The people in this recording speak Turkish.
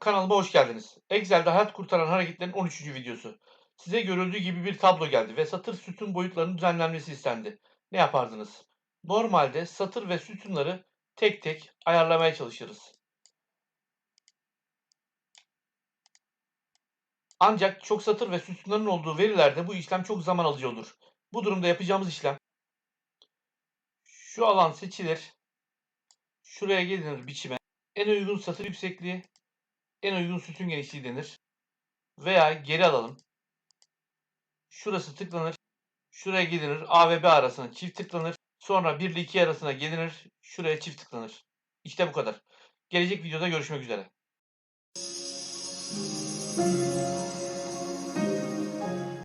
kanalıma hoş geldiniz. Excel'de hayat kurtaran hareketlerin 13. videosu. Size görüldüğü gibi bir tablo geldi ve satır sütun boyutlarının düzenlenmesi istendi. Ne yapardınız? Normalde satır ve sütunları tek tek ayarlamaya çalışırız. Ancak çok satır ve sütunların olduğu verilerde bu işlem çok zaman alıcı olur. Bu durumda yapacağımız işlem şu alan seçilir, şuraya gelinir biçime, en uygun satır yüksekliği, en uygun sütun genişliği denir veya geri alalım. Şurası tıklanır. Şuraya gelinir. A ve B arasına çift tıklanır. Sonra 1 ile 2 arasına gelinir. Şuraya çift tıklanır. İşte bu kadar. Gelecek videoda görüşmek üzere.